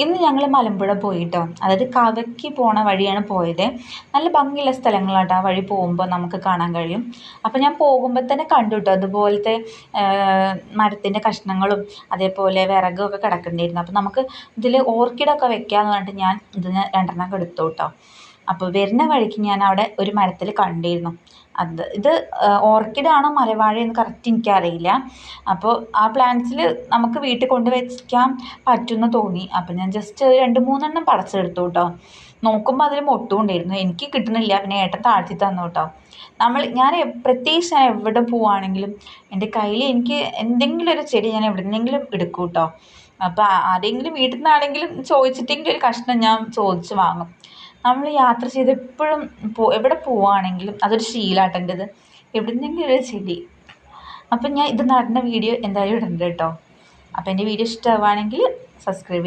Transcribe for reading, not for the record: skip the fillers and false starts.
ഇന്ന് ഞങ്ങൾ മലമ്പുഴ പോയി കേട്ടോ. അതായത് കവയ്ക്ക് പോണ വഴിയാണ് പോയത്. നല്ല ഭംഗിയുള്ള സ്ഥലങ്ങളാട്ടോ ആ വഴി പോകുമ്പോൾ നമുക്ക് കാണാൻ കഴിയും. അപ്പോൾ ഞാൻ പോകുമ്പോൾ തന്നെ കണ്ടു കേട്ടോ അതുപോലത്തെ മരത്തിൻ്റെ കഷ്ണങ്ങളും അതേപോലെ വിറകൊക്കെ കിടക്കുന്നുണ്ടായിരുന്നു. അപ്പോൾ നമുക്ക് ഇതിൽ ഓർക്കിഡൊക്കെ വെക്കാമെന്ന് പറഞ്ഞിട്ട് ഞാൻ ഇതിന് 2 എടുത്തു കേട്ടോ. അപ്പോൾ വരുന്ന വഴിക്ക് ഞാൻ അവിടെ ഒരു മരത്തിൽ കണ്ടിരുന്നു. ഇത് ഓർക്കിഡാണോ മലവാഴയെന്ന് കറക്റ്റ് എനിക്കറിയില്ല. അപ്പോൾ ആ പ്ലാന്റ്സിൽ നമുക്ക് വീട്ടിൽ കൊണ്ട് വെക്കാൻ പറ്റുമെന്ന് തോന്നി. അപ്പോൾ ഞാൻ ജസ്റ്റ് 2-3 പറിച്ചെടുത്തു കേട്ടോ. നോക്കുമ്പോൾ അതിൽ മൊട്ടും ഉണ്ടായിരുന്നു. എനിക്ക് കിട്ടുന്നില്ല. പിന്നെ ഏട്ടൻ താഴ്ത്തി തന്നു കേട്ടോ. ഞാൻ പ്രത്യേകിച്ച് ഞാൻ എവിടെ പോവുകയാണെങ്കിലും എൻ്റെ കയ്യിൽ എനിക്ക് എന്തെങ്കിലും ഒരു ചെടി ഞാൻ എവിടെന്നെങ്കിലും എടുക്കും കേട്ടോ. അപ്പോൾ ആരെങ്കിലും വീട്ടിൽ നിന്നാണെങ്കിലും ചോദിച്ചിട്ടെങ്കിലും ഒരു കഷ്ണം ഞാൻ ചോദിച്ച് വാങ്ങും. നമ്മൾ യാത്ര ചെയ്ത് എപ്പോഴും എവിടെ പോവുകയാണെങ്കിലും അതൊരു ശീലമാട്ടോ എൻ്റെത്. എവിടെന്നെങ്കിലും ഒരു ചെടി. അപ്പം ഞാൻ ഇത് നടുന്ന വീഡിയോ എന്തായാലും ഇടുന്നുണ്ട് കേട്ടോ. അപ്പോൾ എൻ്റെ വീഡിയോ ഇഷ്ടമാവുകയാണെങ്കിൽ സബ്സ്ക്രൈബ് ചെയ്യാം.